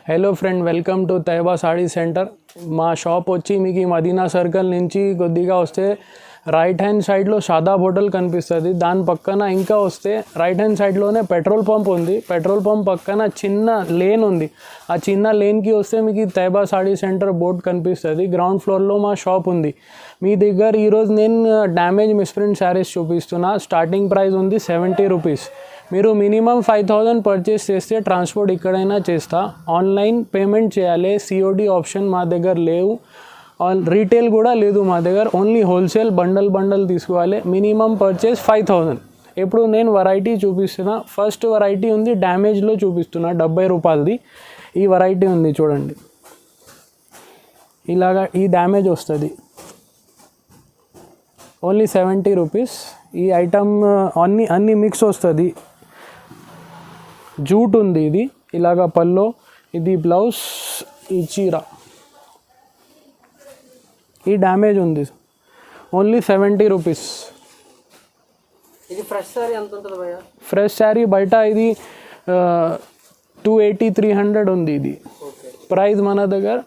Hello friend, welcome to Taiba saree centre. మా shop వచ్చి మీకు ఈ మదీనా సర్కిల్ నుంచి కొద్దిగా వస్తే రైట్ హ్యాండ్ సైడ్లో షాదాబ్ హోటల్ కనిపిస్తుంది. దాని పక్కన ఇంకా వస్తే రైట్ హ్యాండ్ సైడ్లోనే పెట్రోల్ పంప్ ఉంది. పెట్రోల్ పంప్ పక్కన చిన్న లేన్ ఉంది. ఆ చిన్న లేన్కి వస్తే మీకు తైబా సాడీ సెంటర్ బోర్డ్ కనిపిస్తుంది. గ్రౌండ్ ఫ్లోర్లో మా షాప్ ఉంది. మీ దగ్గర ఈరోజు నేను డ్యామేజ్ మిస్ప్రింట్ శారీస్ చూపిస్తున్నా. స్టార్టింగ్ ప్రైస్ ఉంది 70 రూపీస్. మీరు మినిమం 5000 పర్చేస్ చేస్తే ట్రాన్స్పోర్ట్ ఎక్కడైనా చేస్తా. ఆన్లైన్ పేమెంట్ చేయాలి. సిఓడి ఆప్షన్ మా దగ్గర లేవు. రీటైల్ కూడా లేదు మా దగ్గర. ఓన్లీ హోల్సేల్ బండల్ తీసుకోవాలి. Minimum purchase 5000. ఇప్పుడు నేను వెరైటీ చూపిస్తున్నా. ఫస్ట్ వెరైటీ ఉంది డ్యామేజ్లో చూపిస్తున్నా. 70 రూపాయలది ఈ వెరైటీ ఉంది. చూడండి, ఇలాగా ఈ డ్యామేజ్ వస్తుంది. Only 70 rupees. ఈ ఐటమ్ అన్ని మిక్స్ వస్తుంది. జూట్ ఉంది. ఇది ఇలాగా పల్లో, ఇది బ్లౌజ్, ఈ చీర, ఈ డ్యామేజ్ ఉంది. Only 70 rupees. ఇది ఫ్రెష్ సారీ ఎంత ఉంటుంది భయ్యా? ఫ్రెష్ శారీ బయట ఇది 280-300 ఉంది. ఇది ప్రైస్ మన దగ్గర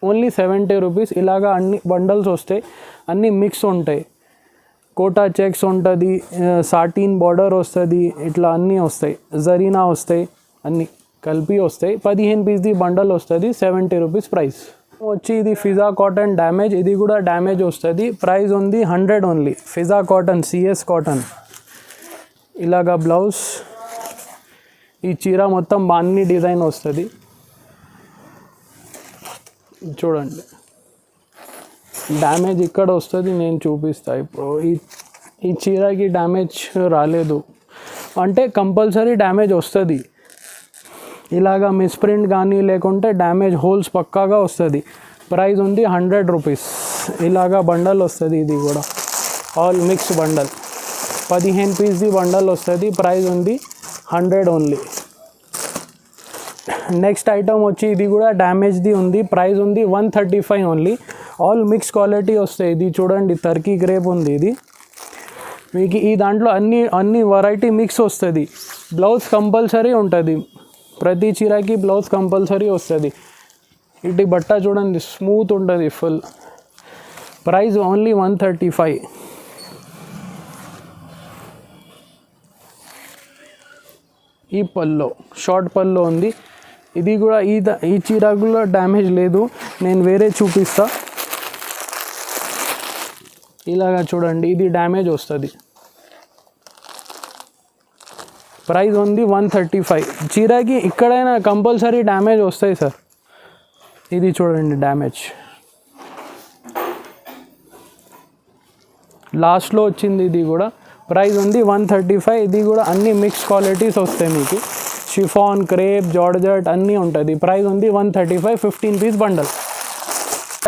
ఓన్లీ 70 రూపీస్. ఇలాగా అన్ని బండల్స్ వస్తాయి, అన్నీ మిక్స్ ఉంటాయి. కోటా చెక్స్ ఉంటుంది, సాటిన్ బార్డర్ వస్తుంది, ఇట్లా అన్నీ వస్తాయి. జరీనా వస్తాయి, అన్నీ కలిపి వస్తాయి. 15 పీస్ది బండల్ వస్తుంది. 70 రూపీస్ ప్రైస్. వచ్చి ఇది ఫిజా కాటన్ డ్యామేజ్. ఇది కూడా డ్యామేజ్ వస్తుంది. ప్రైస్ ఉంది 100 only. Fiza cotton, CS cotton. ఇలాగా బ్లౌజ్, ఈ చీర మొత్తం బాన్ని డిజైన్ వస్తుంది. చూడండి, డ్యామేజ్ ఇక్కడ వస్తుంది. నేను చూపిస్తా. ఇప్పుడు ఈ చీరకి డ్యామేజ్ రాలేదు అంటే కంపల్సరీ డ్యామేజ్ వస్తుంది. ఇలాగా మిస్ప్రింట్ కానీ లేకుంటే డ్యామేజ్ హోల్స్ పక్కాగా వస్తుంది. ప్రైస్ ఉంది 100 రూపీస్. ఇలాగా బండల్ వస్తుంది. ఇది కూడా ఆల్ మిక్స్ బండల్. 15 పీస్ది బండల్ వస్తుంది. ప్రైస్ ఉంది 100 ఓన్లీ. నెక్స్ట్ ఐటమ్ వచ్చి ఇది కూడా డ్యామేజ్ది ఉంది. ప్రైస్ ఉంది 135 ఓన్లీ. ఆల్ మిక్స్ క్వాలిటీ వస్తాయి. ఇది చూడండి, టర్కీ గ్రేప్ ఉంది. ఇది మీకు ఈ దాంట్లో అన్ని వెరైటీ మిక్స్ వస్తుంది. బ్లౌజ్ కంపల్సరీ ఉంటుంది. ప్రతి చీరకి బ్లౌజ్ కంపల్సరీ వస్తుంది. ఇటు బట్ట చూడండి, స్మూత్ ఉంటుంది ఫుల్. Price only 135. ఈ పల్లో షార్ట్ పల్లో ఉంది. ఇది కూడా ఈ చీరలో డ్యామేజ్ లేదు. నేను వేరే చూపిస్తా. ఇలాగా చూడండి, ఇది డ్యామేజ్ వస్తుంది. ప్రైస్ ఉంది 135. చీరకి ఎక్కడైనా కంపల్సరీ డ్యామేజ్ వస్తాయి సార్. ఇది చూడండి, డ్యామేజ్ లాస్ట్లో వచ్చింది. ఇది కూడా ప్రైస్ ఉంది 135. ఇది కూడా అన్ని మిక్స్ క్వాలిటీస్ వస్తాయి మీకు. షిఫాన్, క్రేప్, జార్జెట్ అన్నీ ఉంటుంది. ప్రైస్ ఉంది 135. 15 పీస్ బండల్.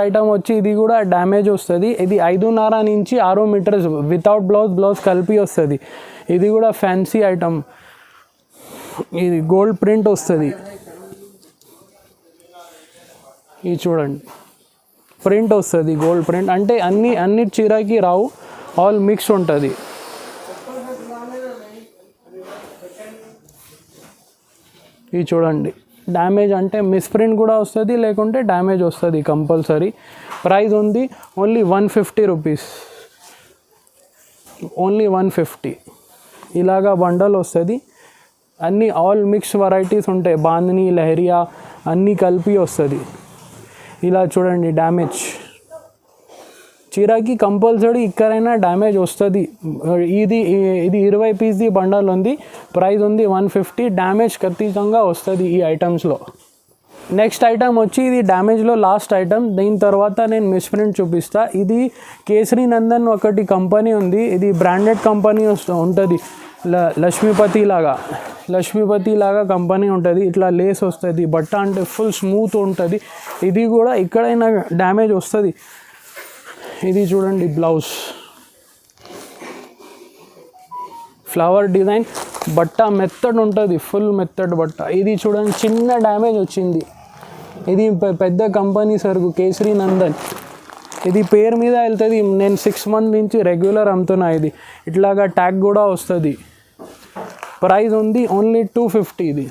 ఐటమ్ వచ్చి ఇది కూడా డ్యామేజ్ వస్తుంది. ఇది 5.5 నుంచి 6 మీటర్స్ వితౌట్ బ్లౌజ్ కలిపి వస్తుంది. ఇది కూడా ఫ్యాన్సీ ఐటమ్. ఇది గోల్డ్ ప్రింట్ వస్తుంది. ఇది చూడండి, ప్రింట్ వస్తుంది, గోల్డ్ ప్రింట్. అంటే అన్ని చీరకి రావు, ఆల్ మిక్స్ ఉంటుంది. ఇది చూడండి, డ్యామేజ్ అంటే మిస్ప్రింట్ కూడా వస్తుంది, లేకుంటే డ్యామేజ్ వస్తుంది కంపల్సరీ. ప్రైస్ ఉంది ఓన్లీ 150 రూపీస్. ఓన్లీ 150. ఇలాగా బండల్ వస్తుంది. అన్నీ ఆల్ మిక్స్ వెరైటీస్ ఉంటాయి. బాందిని, లహరియా అన్నీ కలిపి వస్తుంది. ఇలా చూడండి, డ్యామేజ్ చీరకి కంపల్సరీ ఎక్కడైనా డ్యామేజ్ వస్తుంది. ఇది 20 పీస్ది బండల్ ఉంది. ప్రైస్ ఉంది 150. డ్యామేజ్ ఖచ్చితంగా వస్తుంది ఈ ఐటమ్స్లో. నెక్స్ట్ ఐటమ్ వచ్చి ఇది డ్యామేజ్లో లాస్ట్ ఐటమ్. దీని తర్వాత నేను మిస్ప్రింట్ చూపిస్తా. ఇది కేసరి నందన్ ఒకటి కంపెనీ ఉంది. ఇది బ్రాండెడ్ కంపెనీ ఉంటుంది. లక్ష్మీపతి లాగా కంపెనీ ఉంటుంది. ఇట్లా లేస్ వస్తుంది. బట్ట అంటే ఫుల్ స్మూత్ ఉంటుంది. ఇది కూడా ఎక్కడైనా డ్యామేజ్ వస్తుంది. ఇది చూడండి, బ్లౌజ్, ఫ్లవర్ డిజైన్, బట్ట మెత్తడ్ ఉంటుంది, ఫుల్ మెత్తడ్ బట్ట. ఇది చూడండి, చిన్న డ్యామేజ్ వచ్చింది. ఇది పెద్ద కంపెనీ సరుకు, కేసరి నందన్. ఇది పేరు మీద వెళ్తుంది. నేను 6 మంత్ నుంచి రెగ్యులర్ అమ్ముతున్నా. ఇది ఇట్లాగా ట్యాగ్ కూడా వస్తుంది. ప్రైస్ ఉంది ఓన్లీ 250. ఇది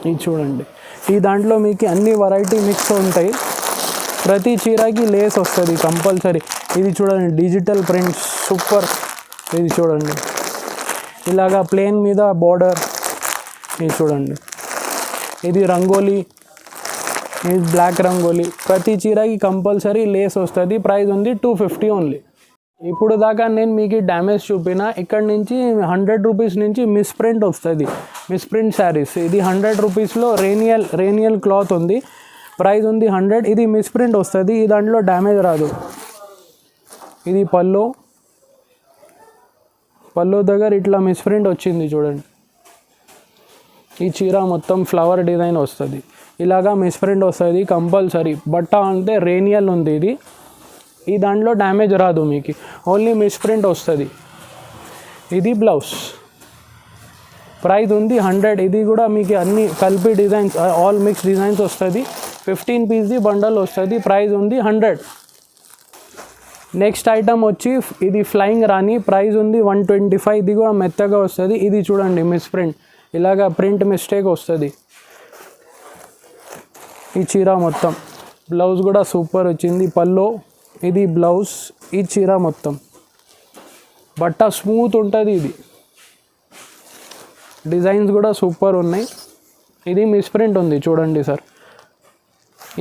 ఇది చూడండి, ఈ దాంట్లో మీకు అన్ని వెరైటీ మిక్స్ ఉంటాయి. ప్రతి చీరకి లేస్ వస్తుంది కంపల్సరీ. ఇది చూడండి, డిజిటల్ ప్రింట్స్ సూపర్. ఇది చూడండి, ఇలాగా ప్లేన్ మీద బార్డర్. ఇది చూడండి, ఇది రంగోలీ, ఇది బ్లాక్ రంగోలీ. ప్రతి చీరకి కంపల్సరీ లేస్ వస్తుంది. ప్రైస్ ఉంది 250 ఓన్లీ. ఇప్పుడు దాకా నేను మీకు డ్యామేజ్ చూపిన. ఇక్కడ నుంచి 100 రూపీస్ నుంచి మిస్ప్రింట్ వస్తుంది, మిస్ప్రింట్ శారీస్. ఇది 100 రూపీస్లో రేనియల్ క్లాత్ ఉంది. ప్రైస్ ఉంది 100. ఇది మిస్ప్రింట్ వస్తుంది, ఈ దాంట్లో డ్యామేజ్ రాదు. ఇది పల్లో దగ్గర ఇట్లా మిస్ప్రింట్ వచ్చింది చూడండి. ఈ చీర మొత్తం ఫ్లవర్ డిజైన్ వస్తుంది, ఇలాగా మిస్ప్రింట్ వస్తుంది కంపల్సరీ. బట్ట అంటే రేనియల్ ఉంది ఇది, ఈ దాంట్లో డ్యామేజ్ రాదు మీకు, ఓన్లీ మిస్ప్రింట్ వస్తుంది. ఇది బ్లౌజ్. ప్రైస్ ఉంది 100. ఇది కూడా మీకు అన్ని కలిపి డిజైన్స్, ఆల్ మిక్స్ డిజైన్స్ వస్తుంది. 15 పీస్ది బండల్ వస్తుంది. ప్రైస్ ఉంది 100. నెక్స్ట్ ఐటమ్ వచ్చి ఇది ఫ్లయింగ్ రాణి. ప్రైస్ ఉంది 125. ఇది కూడా మెత్తగా వస్తుంది. ఇది చూడండి మిస్ప్రింట్, ఇలాగా ప్రింట్ మిస్టేక్ వస్తుంది. ఈ చీర మొత్తం బ్లౌజ్ కూడా సూపర్ వచ్చింది. పల్లో, ఇది బ్లౌజ్, ఈ చీర మొత్తం బట్ట స్మూత్ ఉంటుంది. ఇది డిజైన్స్ కూడా సూపర్ ఉన్నాయి. ఇది మిస్ప్రింట్ ఉంది చూడండి సార్,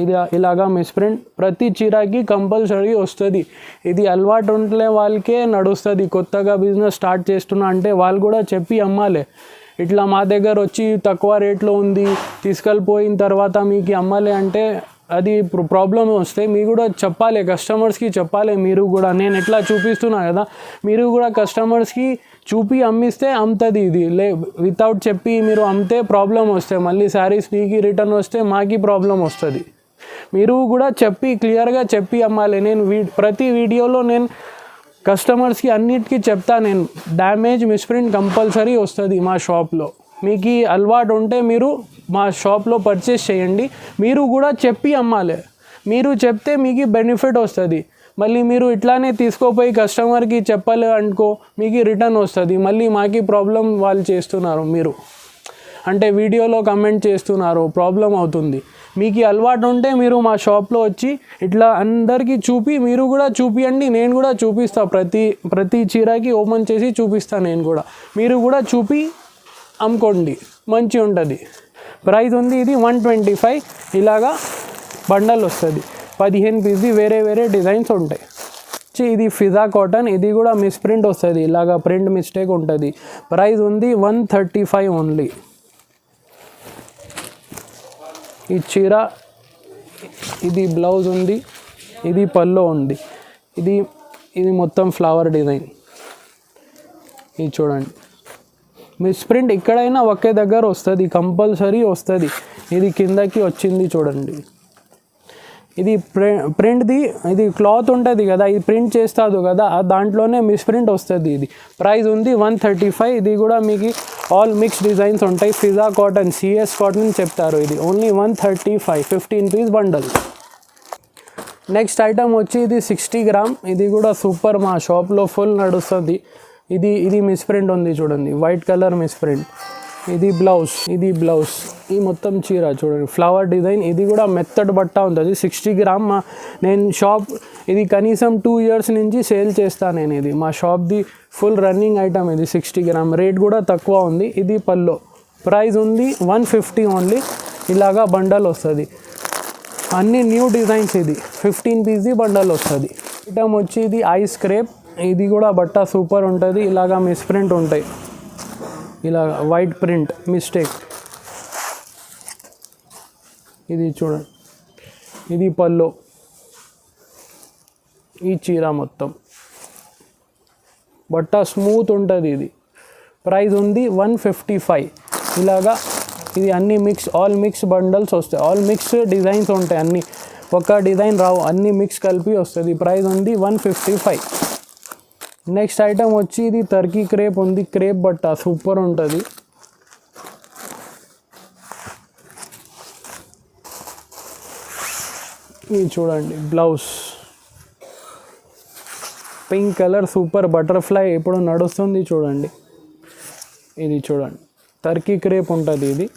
ఇది ఇలాగా మిస్ప్రింట్ ప్రతి చీరకి కంపల్సరీ వస్తుంది. ఇది అలవాటు ఉంటే వాళ్ళకే నడుస్తుంది. కొత్తగా బిజినెస్ స్టార్ట్ చేస్తున్నా అంటే వాళ్ళు కూడా చెప్పి అమ్మాలి. ఇట్లా మా దగ్గర వచ్చి తక్కువ రేట్లో ఉంది తీసుకెళ్ళిపోయిన తర్వాత మీకు అమ్మాలి అంటే అది ప్రాబ్లం వస్తే మీరు కూడా చెప్పాలి, కస్టమర్స్కి చెప్పాలి. మీరు కూడా నేను ఎట్లా చూపిస్తున్నా కదా, మీరు కూడా కస్టమర్స్కి చూపి అమ్మిస్తే అమ్ముతుంది. ఇది వితౌట్ చెప్పి మీరు అమ్మితే ప్రాబ్లం వస్తే మళ్ళీ శారీస్ మీకు రిటర్న్ వస్తే మాకి ప్రాబ్లం వస్తుంది. మీరు కూడా చెప్పి క్లియర్గా చెప్పి అమ్మాలి. నేను ప్రతి వీడియోలో నేను కస్టమర్స్కి అన్నిటికీ చెప్తా, నేను డ్యామేజ్ మిస్ప్రింట్ కంపల్సరీ వస్తుంది మా షాప్లో. మీకు అలవాటు ఉంటే మీరు మా షాప్లో పర్చేస్ చేయండి. మీరు కూడా చెప్పి అమ్మాలి. మీరు చెప్తే మీకు బెనిఫిట్ వస్తుంది. మళ్ళీ మీరు ఇట్లానే తీసుకోపోయి కస్టమర్కి చెప్పాలి అనుకో, మీకు రిటర్న్ వస్తుంది. మళ్ళీ మాకి ప్రాబ్లం వాళ్ళు చేస్తున్నారు, మీరు అంటే వీడియోలో కమెంట్ చేస్తున్నారు, ప్రాబ్లం అవుతుంది. మీకు అలవాటు ఉంటే మీరు మా షాప్లో వచ్చి ఇట్లా అందరికీ చూపి మీరు కూడా చూపియండి. నేను కూడా చూపిస్తా, ప్రతి చీరకి ఓపెన్ చేసి చూపిస్తాను నేను కూడా. మీరు కూడా చూపి అమ్ముకోండి, మంచి ఉంటుంది. ప్రైస్ ఉంది ఇది 125. ఇలాగా బండల్ వస్తుంది 15 పీస్ది, వేరే డిజైన్స్ ఉంటాయి. ఇది ఫిజా కాటన్, ఇది కూడా మిస్ప్రింట్ వస్తుంది, ఇలాగా ప్రింట్ మిస్టేక్ ఉంటుంది. ప్రైస్ ఉంది 135 ఓన్లీ. ఈ చీర, ఇది బ్లౌజ్ ఉంది, ఇది పల్లో ఉంది, ఇది మొత్తం ఫ్లవర్ డిజైన్. ఇది చూడండి, మిస్ప్రింట్ ఎక్కడైనా ఒకే దగ్గర వస్తుంది, కంపల్సరీ వస్తుంది. ఇది కిందకి వచ్చింది చూడండి. ఇది ప్రింట్ది, ఇది క్లాత్ ఉంటుంది కదా, ఇది ప్రింట్ చేస్తుంది కదా, దాంట్లోనే మిస్ప్రింట్ వస్తుంది. ఇది ప్రైస్ ఉంది 135. ఇది కూడా మీకు ఆల్ మిక్స్ డిజైన్స్ ఉంటాయి. ఫిజా కాటన్, సిఎస్ కాటన్ చెప్తారు. ఇది only 135, 15 piece bundle. Next item వచ్చి ఇది 60 గ్రామ్. ఇది కూడా సూపర్, మా షాప్లో ఫుల్ నడుస్తుంది. ఇది మిస్ప్రింట్ ఉంది చూడండి, వైట్ కలర్ మిస్ప్రింట్. ఇది బ్లౌజ్, ఈ మొత్తం చీర చూడండి ఫ్లవర్ డిజైన్. ఇది కూడా మెత్తడ్ బట్ట ఉంటుంది. 60 గ్రామ్. నేను షాప్ ఇది కనీసం 2 years నుంచి సేల్ చేస్తాను నేను. ఇది మా షాప్ది ఫుల్ రన్నింగ్ ఐటమ్. ఇది 60 గ్రామ్, రేట్ కూడా తక్కువ ఉంది. ఇది పల్లో. ప్రైస్ ఉంది 150 ఓన్లీ. ఇలాగా బండల్ వస్తుంది, అన్ని న్యూ డిజైన్స్. ఇది 15 పీస్ది బండల్ వస్తుంది. ఐటమ్ వచ్చి ఇది ఐస్ క్రేప్. ఇది కూడా బట్ట సూపర్ ఉంటుంది. ఇలాగా మిస్ప్రింట్ ఉంటాయి, ఇలా వైట్ ప్రింట్ మిస్టేక్. ఇది చూడండి, ఇది పల్లో, ఈ చీర మొత్తం బట్ట స్మూత్ ఉంటుంది. ఇది ప్రైస్ ఉంది 155. ఇలాగా ఇది అన్ని ఆల్ మిక్స్ బండల్స్ వస్తాయి, ఆల్ మిక్స్ డిజైన్స్ ఉంటాయి. అన్నీ ఒక డిజైన్ రావు, అన్ని మిక్స్ కలిపి వస్తుంది. ప్రైస్ ఉంది 155. నెక్స్ట్ ఐటమ్ వచ్చి ఇది టర్కీ క్రేప్ ఉంది. క్రేప్ బట్ట సూపర్ ఉంటుంది. ఇది చూడండి, blouse pink colour super butterfly ఇప్పుడు నడుస్తుంది చూడండి. ఇది చూడండి, టర్కీ క్రేప్ ఉంటుంది. ఇది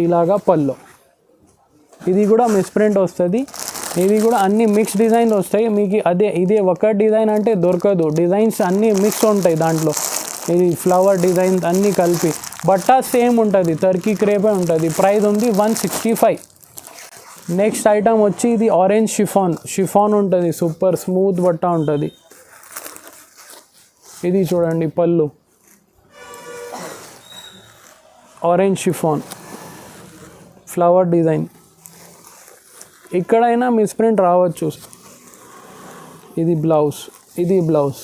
ఇలాగా పల్లో, ఇది కూడా మిస్ప్రింట్ వస్తుంది. ఇది కూడా అన్ని మిక్స్ డిజైన్స్ వస్తాయి మీకు. ఇదే ఒక డిజైన్ అంటే దొరకదు, డిజైన్స్ అన్నీ మిక్స్ ఉంటాయి దాంట్లో. ఇది ఫ్లవర్ డిజైన్స్ అన్నీ కలిపి. బట్ట సేమ్ ఉంటుంది, టర్కీ క్రేపే ఉంటుంది. ప్రైస్ ఉంది 165. నెక్స్ట్ ఐటమ్ వచ్చి ఇది ఆరెంజ్ షిఫాన్ ఉంటుంది, సూపర్ స్మూత్ బట్ట ఉంటుంది. ఇది చూడండి పళ్ళు, ఆరెంజ్ షిఫాన్ ఫ్లవర్ డిజైన్. ఇక్కడైనా మిస్ప్రింట్ రావచ్చు. ఇది బ్లౌజ్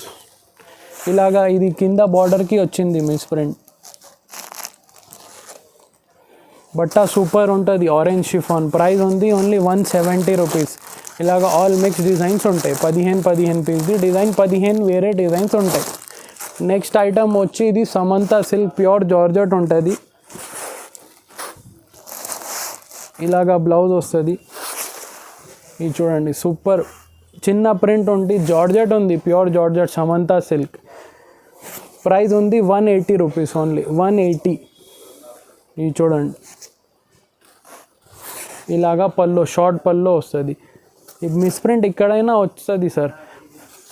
ఇలాగా. ఇది కింద బార్డర్కి వచ్చింది మిస్ప్రింట్. బట్ట సూపర్ ఉంటుంది, ఆరెంజ్ షిఫాన్. ప్రైస్ ఉంది ఓన్లీ 170 రూపీస్. ఇలాగ ఆల్ మిక్స్ డిజైన్స్ ఉంటాయి. 15 పీస్ది డిజైన్, 15 వేరే డిజైన్స్ ఉంటాయి. నెక్స్ట్ ఐటమ్ వచ్చి ఇది సమంత సిల్క్ ప్యూర్ జార్జెట్ ఉంటుంది. ఇలాగా బ్లౌజ్ వస్తుంది. ఇది చూడండి సూపర్ చిన్న ప్రింట్ ఉంది, జార్జెట్ ఉంది, pure georgette Samantha silk. Price ఉంది 180 రూపీస్ ఓన్లీ, 180. ఇది చూడండి ఇలాగా పల్లో, షార్ట్ పల్లో వస్తుంది. ఈ మిస్ప్రింట్ ఎక్కడైనా వస్తుంది సార్,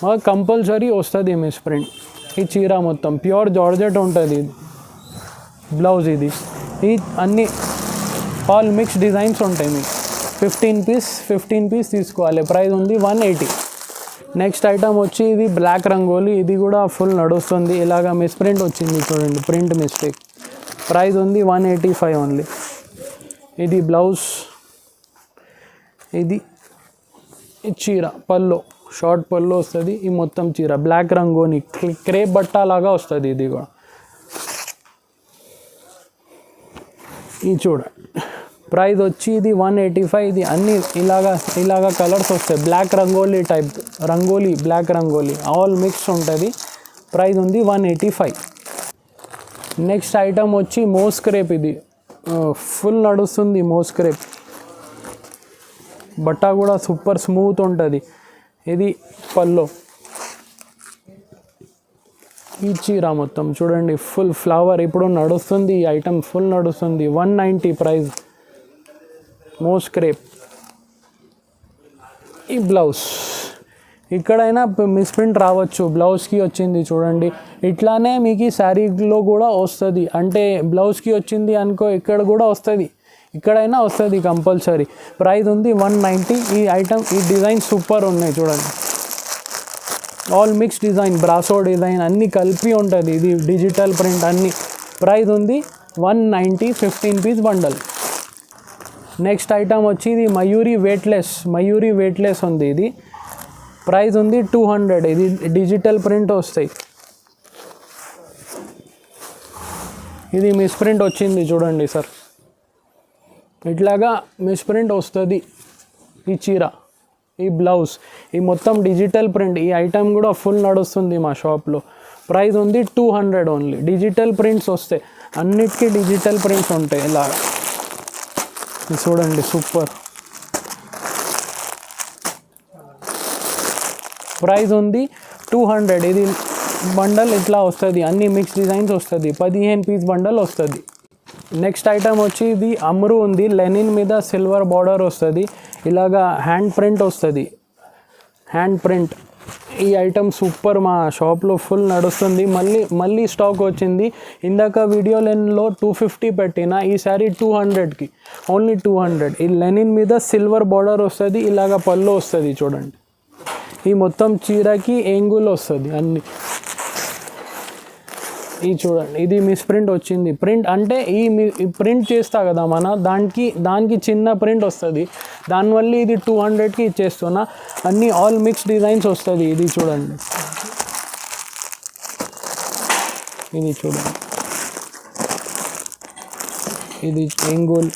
మాకు కంపల్సరీ వస్తుంది మిస్ప్రింట్. ఈ చీర మొత్తం ప్యూర్ జార్జెట్ ఉంటుంది. బ్లౌజ్ ఇది అన్నీ ఆల్ మిక్స్ డిజైన్స్ ఉంటాయి మీకు. 15 పీస్ తీసుకోవాలి. ప్రైస్ ఉంది 180. నెక్స్ట్ ఐటమ్ వచ్చి ఇది బ్లాక్ రంగోలీ. ఇది కూడా ఫుల్ నడుస్తుంది. ఇలాగా మిస్ప్రింట్ వచ్చింది చూడండి, ప్రింట్ మిస్టేక్. ప్రైస్ ఉంది 185 ఓన్లీ. ఇది బ్లౌజ్, ఇది చీర పల్లో, షార్ట్ పల్లో వస్తుంది. ఈ మొత్తం చీర బ్లాక్ రంగోని క్రేప్ బట్ట లాగా వస్తుంది. ఇది కూడా ఇది చూడండి. ప్రైస్ వచ్చి ఇది 185. ఇది అన్ని ఇలాగా కలర్స్ వస్తాయి. Black rangoli type, black rangoli all mix ఉంటుంది. ప్రైస్ ఉంది 185. నెక్స్ట్ ఐటమ్ వచ్చి మోస్ క్రేప్. ఇది ఫుల్ నడుస్తుంది మోస్ క్రేప్. బట్ట కూడా సూపర్ స్మూత్ ఉంటుంది. ఇది పల్లో, ఈ చీర మొత్తం చూడండి ఫుల్ ఫ్లవర్. ఇప్పుడు నడుస్తుంది ఈ ఐటమ్, ఫుల్ నడుస్తుంది. 190 ప్రైస్. Moss crepe. ఈ బ్లౌజ్ ఇక్కడైనా మిస్ప్రింట్ రావచ్చు, బ్లౌజ్కి వచ్చింది చూడండి. ఇట్లానే మీకు శారీలో కూడా వస్తుంది. అంటే బ్లౌజ్కి వచ్చింది అనుకో, ఇక్కడ కూడా వస్తుంది, ఇక్కడైనా వస్తుంది కంపల్సరీ. ప్రైస్ ఉంది 190. ఈ ఐటమ్, ఈ డిజైన్ సూపర్ ఉన్నాయి చూడండి. All mix design, brasso design అన్నీ కలిపి ఉంటుంది. ఇది డిజిటల్ ప్రింట్ అన్నీ. ప్రైస్ ఉంది 190, 15 పీస్ బండల్. నెక్స్ట్ ఐటమ్ వచ్చి ఇది మయూరి వెయిట్లెస్ ఉంది. ఇది ప్రైస్ ఉంది 200. ఇది డిజిటల్ ప్రింట్ వస్తాయి. ఇది మిస్ప్రింట్ వచ్చింది చూడండి సార్, ఇట్లాగా మిస్ప్రింట్ వస్తుంది. ఈ చీర, ఈ బ్లౌజ్, ఈ మొత్తం డిజిటల్ ప్రింట్. ఈ ఐటమ్ కూడా ఫుల్ నడుస్తుంది మా షాప్లో. ప్రైస్ ఉంది 200 ఓన్లీ. డిజిటల్ ప్రింట్స్ వస్తాయి, అన్నిటికీ డిజిటల్ ప్రింట్స్ ఉంటాయి. ఇలా చూడండి సూపర్. ప్రైస్ ఉంది 200. ఇది బండల్ ఇట్లా వస్తుంది, అన్ని మిక్స్ డిజైన్స్ వస్తుంది. 15 పీస్ బండల్ వస్తుంది. నెక్స్ట్ ఐటమ్ వచ్చి ఇది అమ్రు ఉంది. లెనిన్ మీద సిల్వర్ బార్డర్ వస్తుంది. ఇలాగా హ్యాండ్ ప్రింట్ వస్తుంది, హ్యాండ్ ప్రింట్. ఈ ఐటమ్ సూపర్, మా షాప్లో ఫుల్ నడుస్తుంది. మళ్ళీ స్టాక్ వచ్చింది. ఇందాక వీడియోలో 250 పెట్టిన, ఈసారి 200కి, ఓన్లీ 200. ఈ లెనిన్ మీద సిల్వర్ బార్డర్ వస్తుంది. ఇలాగ పళ్ళు వస్తుంది చూడండి. ఈ మొత్తం చీరకి ఏంగుల్ వస్తుంది అన్ని. ఈ చూడండి, ఇది మిస్ప్రింట్ వచ్చింది. ప్రింట్ అంటే ఈ ప్రింట్ చేస్తా కదా మన, దానికి చిన్న ప్రింట్ వస్తుంది. దానివల్ల ఇది 200కి ఇచ్చేస్తున్నా. అన్నీ ఆల్ మిక్స్ డిజైన్స్ వస్తుంది. ఇది చూడండి, ఇది చూడండి, ఇది ఏంగుల్.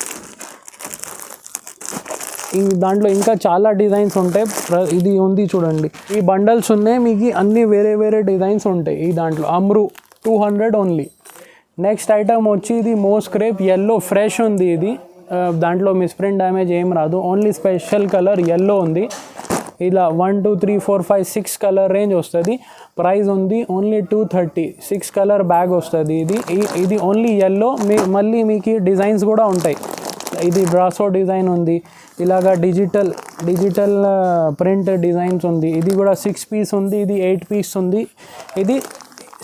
దాంట్లో ఇంకా చాలా డిజైన్స్ ఉంటాయి. ఇది ఉంది చూడండి, ఈ బండల్స్ ఉన్నాయి మీకు, అన్నీ వేరే డిజైన్స్ ఉంటాయి. ఈ దాంట్లో అమ్రు 200 ఓన్లీ. నెక్స్ట్ ఐటమ్ వచ్చి ఇది మోస్ క్రేప్ ఎల్లో, ఫ్రెష్ ఉంది. ఇది దాంట్లో మిస్ప్రింట్ డ్యామేజ్ ఏం రాదు, ఓన్లీ స్పెషల్ కలర్ ఎల్లో ఉంది. ఇలా 1 2 3 4 5 6 కలర్ రేంజ్ వస్తుంది. ప్రైస్ ఉంది ఓన్లీ 230. 6 కలర్ బ్యాగ్ వస్తుంది. ఇది ఓన్లీ ఎల్లో. మళ్ళీ మీకు డిజైన్స్ కూడా ఉంటాయి. ఇది బ్రాసో డిజైన్ ఉంది, ఇలాగా డిజిటల్ ప్రింట్ డిజైన్స్ ఉంది. ఇది కూడా 6 పీస్ ఉంది, ఇది 8 పీస్ ఉంది, ఇది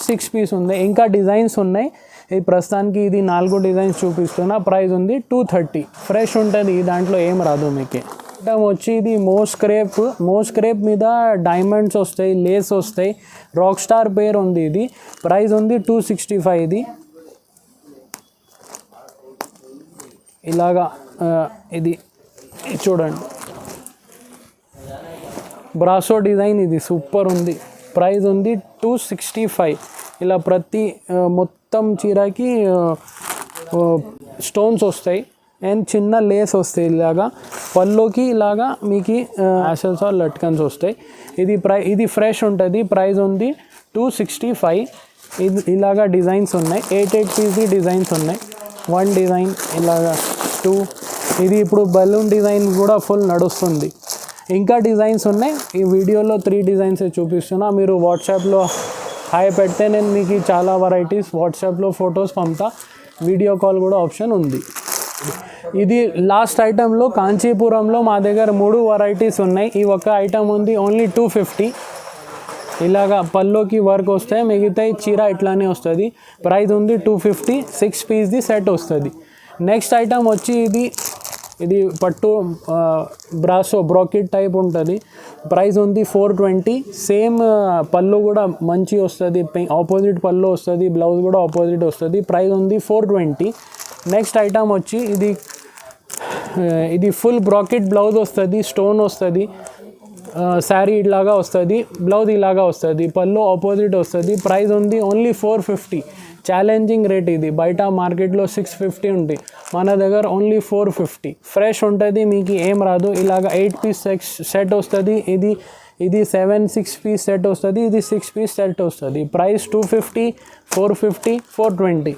6 పీస్ ఉంది. ఇంకా డిజైన్స్ ఉన్నాయి. ఈ ప్రస్తుతానికి ఇది 4 డిజైన్స్ చూపిస్తున్నా. ప్రైస్ ఉంది 230. ఫ్రెష్ ఉంటుంది, దాంట్లో ఏం రాదు మీకు. ఐటమ్ వచ్చి ఇది మోస్క్రేప్ మీద డైమండ్స్ వస్తాయి, లేస్ వస్తాయి, రాక్ స్టార్ పేర్ ఉంది. ఇది ప్రైస్ ఉంది 265. ఇది ఇలాగా ఇది చూడండి, బ్రాసో డిజైన్, ఇది సూపర్ ఉంది. ప్రైస్ ఉంది 265. ఇలా ప్రతి మొత్తం చీరకి స్టోన్స్ వస్తాయి అండ్ చిన్న లేస్ వస్తాయి. ఇలాగా పల్లోకి ఇలాగా మీకు యాసల్స్ ఆర్ లట్కన్స్ వస్తాయి. ఇది ఫ్రెష్ ఉంటుంది. ప్రైస్ ఉంది 265. ఇలాగా డిజైన్స్ ఉన్నాయి. 8 పీస్ డిజైన్స్ ఉన్నాయి. 1 డిజైన్, ఇలాగా 2. ఇది ఇప్పుడు బలూన్ డిజైన్ కూడా ఫుల్ నడుస్తుంది. ఇంకా డిజైన్స్ ఉన్నాయి. ఈ వీడియోలో 3 డిజైన్స్ చూపిస్తున్నా. మీరు వాట్సాప్లో హాయ్ పెడితే నేను మీకు చాలా వెరైటీస్ వాట్సాప్లో ఫొటోస్ పంపుతా. వీడియో కాల్ కూడా ఆప్షన్ ఉంది. ఇది లాస్ట్ ఐటెంలో కాంచీపురంలో మా దగ్గర 3 వెరైటీస్ ఉన్నాయి. ఈ ఒక్క ఐటమ్ ఉంది ఓన్లీ 250. ఇలాగా పల్లోకి వర్క్ వస్తాయి, మిగతా చీర ఇట్లానే వస్తుంది. ప్రైస్ ఉంది 250. 6 పీస్ది సెట్ వస్తుంది. నెక్స్ట్ ఐటమ్ వచ్చి ఇది పట్టు బ్రాసో బ్రాకెట్ టైప్ ఉంటుంది. ప్రైస్ ఉంది 420. సేమ్ పళ్ళు కూడా మంచి వస్తుంది, ఆపోజిట్ పళ్ళు వస్తుంది, బ్లౌజ్ కూడా ఆపోజిట్ వస్తుంది. ప్రైస్ ఉంది 420. నెక్స్ట్ ఐటమ్ వచ్చి ఇది ఫుల్ బ్రాకెట్ బ్లౌజ్ వస్తుంది, స్టోన్ వస్తుంది, శారీ ఇలాగా వస్తుంది, బ్లౌజ్ ఇలాగా వస్తుంది, పళ్ళు ఆపోజిట్ వస్తుంది. ప్రైస్ ఉంది ఓన్లీ 450. ఛాలెంజింగ్ రేట్ ఇది. బయట మార్కెట్లో 650 ఉంటుంది, మన దగ్గర ఓన్లీ 450. ఫ్రెష్ ఉంటుంది, మీకు ఏం రాదు. ఇలాగ 8 పీస్ సెట్ వస్తుంది. ఇది 6 పీస్ సెట్ వస్తుంది. ఇది 6 పీస్ సెట్ వస్తుంది. ప్రైస్ 250, 450, 420.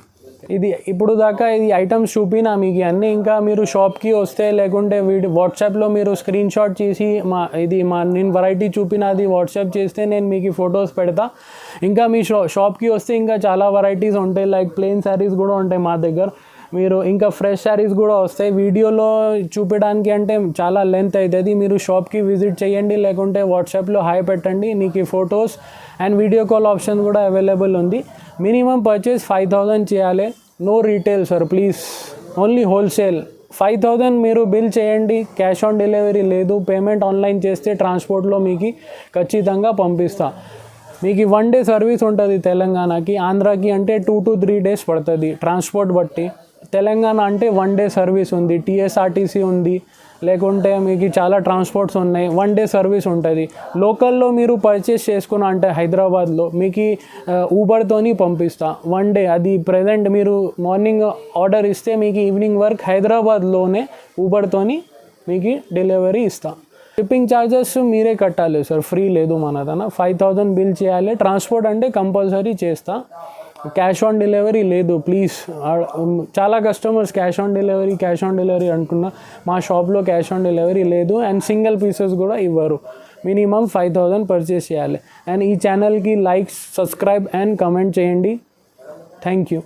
ఇది ఇప్పుడు దాకా ఇది ఐటమ్స్ చూపినా మీకు అన్నీ. ఇంకా మీరు షాప్కి వస్తే లేకుంటే వాట్సాప్లో మీరు స్క్రీన్ షాట్ చేసి నేను వెరైటీ చూపిన అది వాట్సాప్ చేస్తే నేను మీకు ఫొటోస్ పెడతా. ఇంకా మీ షాప్కి వస్తే ఇంకా చాలా వెరైటీస్ ఉంటాయి. లైక్ ప్లెయిన్ శారీస్ కూడా ఉంటాయి మా దగ్గర. మీరు ఇంకా ఫ్రెష్ శారీస్ కూడా వస్తాయి. వీడియోలో చూపించడానికి అంటే చాలా లెంత్ అవుతుంది. మీరు షాప్కి విజిట్ చేయండి, లేకుంటే వాట్సాప్లో హాయ్ పెట్టండి. నీకు photos and video call option కూడా అవైలబుల్ ఉంది. మినిమం పర్చేస్ 5000 చేయాలి. No retail sir, please, only wholesale. 5000 మీరు బిల్ చేయండి. క్యాష్ ఆన్ డెలివరీ లేదు. పేమెంట్ ఆన్లైన్ చేస్తే ట్రాన్స్పోర్ట్లో మీకు ఖచ్చితంగా పంపిస్తా. మీకు 1 డే సర్వీస్ ఉంటుంది తెలంగాణకి. ఆంధ్రాకి అంటే 2 to 3 days పడుతుంది ట్రాన్స్పోర్ట్ బట్టి. తెలంగాణ అంటే 1 డే సర్వీస్ ఉంది. టీఎస్ఆర్టీసీ ఉంది, లేకుంటే మీకు చాలా ట్రాన్స్పోర్ట్స్ ఉన్నాయి. 1 డే సర్వీస్ ఉంటుంది. లోకల్లో మీరు పర్చేస్ చేసుకున్న అంటే హైదరాబాద్లో మీకు ఊబర్తోని పంపిస్తా. 1 డే అది ప్రజెంట్ మీరు మార్నింగ్ ఆర్డర్ ఇస్తే మీకు ఈవినింగ్ వరకు హైదరాబాద్లోనే ఊబర్తోని మీకు డెలివరీ ఇస్తా. షిప్పింగ్ ఛార్జెస్ మీరే కట్టాలి సార్, ఫ్రీ లేదు మనదన. 5000 బిల్ చేయాలి. ట్రాన్స్పోర్ట్ అంటే కంపల్సరీ చేస్తా. క్యాష్ ఆన్ డెలివరీ లేదు ప్లీజ్. చాలా కస్టమర్స్ క్యాష్ ఆన్ డెలివరీ అంటున్నా. మా షాప్లో క్యాష్ ఆన్ డెలివరీ లేదు అండ్ సింగిల్ పీసెస్ కూడా ఇవ్వరు. మినిమం 5000 పర్చేస్ చేయాలి. అండ్ ఈ ఛానల్కి లైక్, సబ్స్క్రైబ్ అండ్ కమెంట్ చేయండి. Thank you.